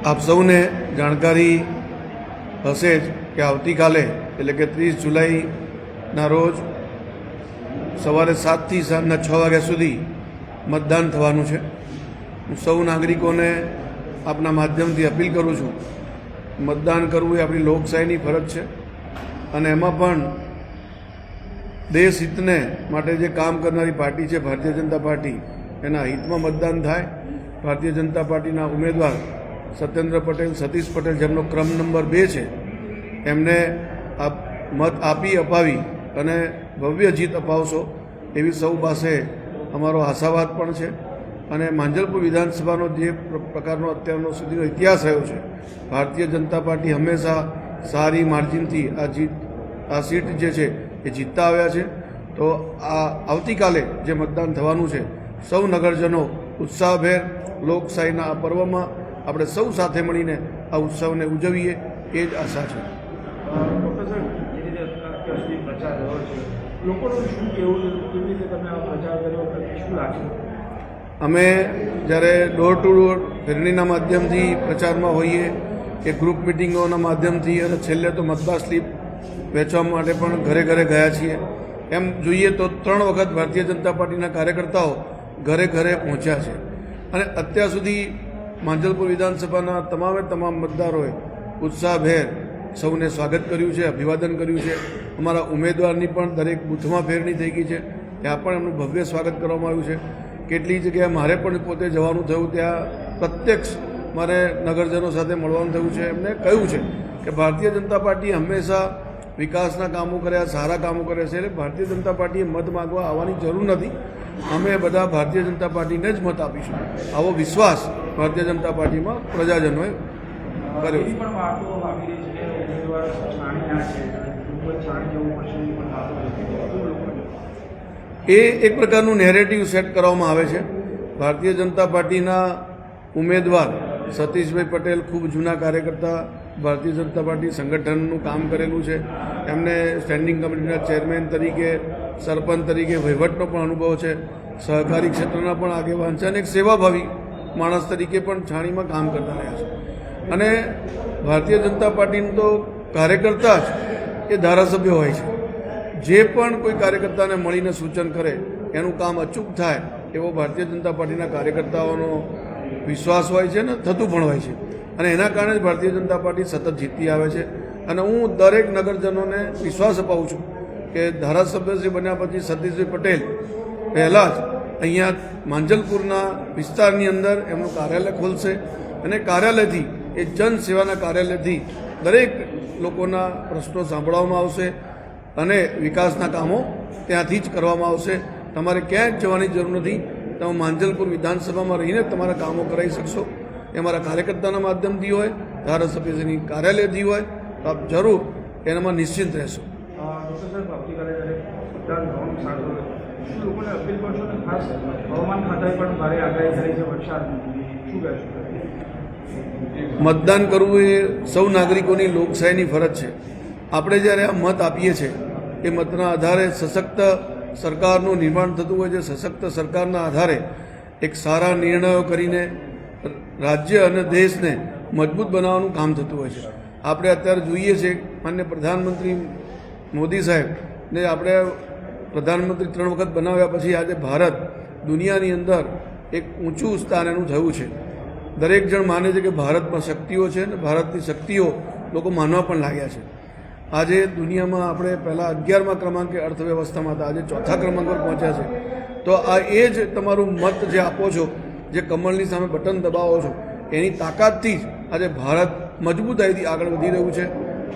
આપ સૌને જાણકારી હશે જ કે આવતીકાલે એટલે કે 30 જુલાઈના રોજ સવારે 7 થી સાંજના 6 વાગ્યા સુધી મતદાન થવાનું છે. હું સૌ નાગરિકોને આપના માધ્યમથી અપીલ કરું છું, મતદાન કરવું એ આપણી લોકશાહીની ફરજ છે અને એમાં પણ દેશ હિતને માટે જે કામ કરનારી પાર્ટી છે ભારતીય જનતા પાર્ટી, એના હિતમાં મતદાન થાય. ભારતીય જનતા પાર્ટીના ઉમેદવાર સત્યેન્દ્ર પટેલ, સતીશ પટેલ, જેમનો ક્રમ નંબર 2 છે, એમને મત આપી અપાવી અને ભવ્ય જીત અપાવશો એવી સૌ પાસે અમારો આશાવાદ પણ છે. અને માંજલપુર વિધાનસભાનો જે પ્રકારનો અત્યારનો સુધીનો ઇતિહાસ રહ્યો છે, ભારતીય જનતા પાર્ટી હંમેશા સારી માર્જિનથી આ સીટ જે છે એ જીતતા આવ્યા છે. તો આ આવતીકાલે જે મતદાન થવાનું છે, સૌ નગરજનો ઉત્સાહભેર લોકશાહીના આ પર્વમાં આપણે સૌ સાથે મળીને આ ઉત્સવને ઉજવીએ એ જ આશા છે. અમે જ્યારે ડોર ટુ ડોર ફેરણીના માધ્યમથી પ્રચારમાં હોઈએ કે ગ્રુપ મિટિંગોના માધ્યમથી અને છેલ્લે તો મતદાર સ્લીપ વેચવા માટે પણ ઘરે ઘરે ગયા છીએ. એમ જોઈએ તો 3 વખત ભારતીય જનતા પાર્ટીના કાર્યકર્તાઓ ઘરે ઘરે પહોંચ્યા છે અને અત્યાર સુધી માંજલપુર વિધાનસભાના તમામ મતદારોએ ઉત્સાહભેર સૌને સ્વાગત કર્યું છે, અભિવાદન કર્યું છે. અમારા ઉમેદવારની પણ દરેક બૂથમાં ફેરણી થઈ ગઈ છે, ત્યાં પણ એમનું ભવ્ય સ્વાગત કરવામાં આવ્યું છે. કેટલી જગ્યાએ મારે પણ પોતે જવાનું થયું, ત્યાં પ્રત્યક્ષ મારે નગરજનો સાથે મળવાનું થયું છે. એમને કહ્યું છે કે ભારતીય જનતા પાર્ટી હંમેશા વિકાસના કામો કર્યા, સારા કામો કરે છે, એટલે ભારતીય જનતા પાર્ટીએ મત માગવા આવવાની જરૂર નથી. અમે બધા ભારતીય જનતા પાર્ટીને જ મત આપીશું, આવો વિશ્વાસ ભારતીય જનતા પાર્ટીમાં પ્રજાજનોએ કર્યો છે. એ એક પ્રકારનું નેરેટિવ સેટ કરવામાં આવે છે. ભારતીય જનતા પાર્ટીના ઉમેદવાર સતીશભાઈ પટેલ ખૂબ જૂના કાર્યકર્તા, ભારતીય જનતા પાર્ટી સંગઠનનું કામ કરેલું છે. એમને સ્ટેન્ડિંગ કમિટીના ચેરમેન તરીકે, સરપંચ તરીકે વહીવટનો પણ અનુભવ છે. સહકારી ક્ષેત્રના પણ આગેવાન છે અને એક સેવાભાવી માણસ તરીકે પણ છાણીમાં કામ કરતા રહ્યા છે. અને ભારતીય જનતા પાર્ટીનું તો કાર્યકર્તા જ એ ધારાસભ્ય હોય છે. જે પણ કોઈ કાર્યકર્તાને મળીને સૂચન કરે એનું કામ અચૂક થાય એવો ભારતીય જનતા પાર્ટીના કાર્યકર્તાઓનો વિશ્વાસ હોય છે ને થતું પણ હોય છે. અને એના કારણે જ ભારતીય જનતા પાર્ટી સતત જીતતી આવે છે. અને હું દરેક નગરજનોને વિશ્વાસ અપાવું છું કે ધારાસભ્યશ્રી બન્યા પછી સતીશભાઈ પટેલ પહેલાં જ અહીંયા માંજલપુરના વિસ્તારની અંદર એમનું કાર્યાલય ખોલશે અને કાર્યાલયથી એ જનસેવાના કાર્યાલયથી દરેક લોકોના પ્રશ્નો સાંભળવામાં આવશે અને વિકાસના કામો ત્યાંથી જ કરવામાં આવશે. તમારે ક્યાંય જવાની જરૂર નથી. તમે માંજલપુર વિધાનસભામાં રહીને તમારા કામો કરાવી શકશો. એ અમારા કાર્યકર્તાના માધ્યમથી હોય, ધારાસભ્યશ્રીની કાર્યાલયથી હોય, તો આપ જરૂર એનામાં નિશ્ચિંત રહેશો. મતદાન કરવું એ સૌ નાગરિકોની લોકશાહીની ફરજ છે. આપણે જ્યારે આ મત આપીએ છીએ એ મતના આધારે સશક્ત સરકારનું નિર્માણ થતું હોય છે. સશક્ત સરકારના આધારે એક સારા નિર્ણયો કરીને રાજ્ય અને દેશને મજબૂત બનાવવાનું કામ થતું હોય છે. આપણે અત્યારે જોઈએ છીએ માન્ય પ્રધાનમંત્રી મોદી સાહેબને આપણે પ્રધાનમંત્રી 3 વખત બનાવ્યા પછી આજે ભારત દુનિયાની અંદર એક ઊંચું સ્થાન એનું થયું છે. દરેક જણ માને છે કે ભારતમાં શક્તિઓ છે અને ભારતની શક્તિઓ લોકો માનવા પણ લાગ્યા છે. આજે દુનિયામાં આપણે પહેલાં 11મા ક્રમાંકે અર્થવ્યવસ્થામાં હતા, આજે 4થા ક્રમાંક પર પહોંચ્યા છે. તો આ એ જ તમારું મત જે આપો છો, જે કમળની સામે બટન દબાવો છો, એની તાકાતથી જ આજે ભારત મજબૂતાઈથી આગળ વધી રહ્યું છે.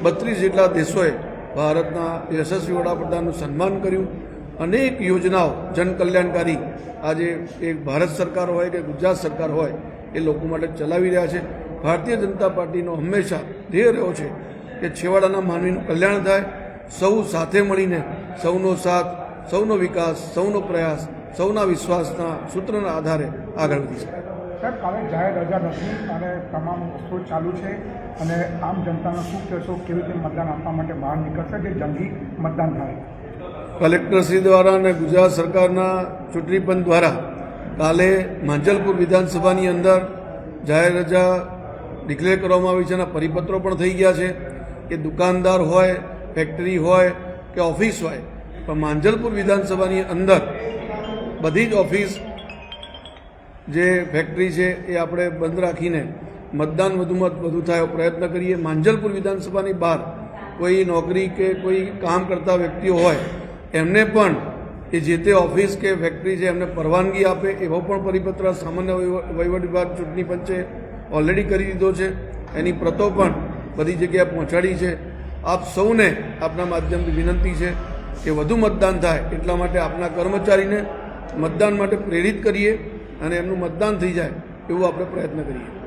32 જેટલા દેશોએ ભારતના યશસ્વી વડાપ્રધાનનું સન્માન કર્યું. અનેક યોજનાઓ જનકલ્યાણકારી આજે એક ભારત સરકાર હોય કે ગુજરાત સરકાર હોય એ લોકો માટે ચલાવી રહ્યા છે. ભારતીય જનતા પાર્ટીનો હંમેશા ધ્યેય રહ્યો છે કે છેવાડાના માનવીનું કલ્યાણ થાય, સૌ સાથે મળીને સૌનો સાથ, સૌનો વિકાસ, સૌનો પ્રયાસ, સૌના વિશ્વાસના સૂત્રના આધારે આગળ વધી શકે. સાહેબ, કાલે જાહેર રજા નથી અને તમામ વસ્તુઓ ચાલુ છે અને આમ જનતાને શું કહેશો, કેવી રીતે મતદાન આપવા માટે બહાર નીકળશે જે જંગી મતદાન થાય? કલેક્ટરશ્રી દ્વારા અને ગુજરાત સરકારના ચૂંટણી પંચ દ્વારા કાલે માંજલપુર વિધાનસભાની અંદર જાહેર રજા ડિક્લેર કરવામાં આવી છે અને પરિપત્રો પણ થઈ ગયા છે કે દુકાનદાર હોય, ફેક્ટરી હોય કે ઓફિસ હોય, પણ માંજલપુર વિધાનસભાની અંદર બધી જ ઓફિસ જે ફેક્ટરી છે એ આપણે બંધ રાખીને મતદાન વધુમાં વધુ થાય એવો પ્રયત્ન કરીએ. માંજલપુર વિધાનસભાની બહાર કોઈ નોકરી કે કોઈ કામ કરતા વ્યક્તિઓ હોય એમને પણ એ જે તે ઓફિસ કે ફેક્ટરી છે એમને પરવાનગી આપે એવો પણ પરિપત્ર સામાન્ય વહીવટ વિભાગ ચૂંટણી પંચે ઓલરેડી કરી દીધો છે. એની પ્રતો પણ બધી જગ્યાએ પહોંચાડી છે. આપ સૌને આપના માધ્યમથી વિનંતી છે કે વધુ મતદાન થાય એટલા માટે આપના કર્મચારીને મતદાન માટે પ્રેરિત કરીએ અને એમનું મતદાન થઈ જાય એવું આપણે પ્રયત્ન કરીએ.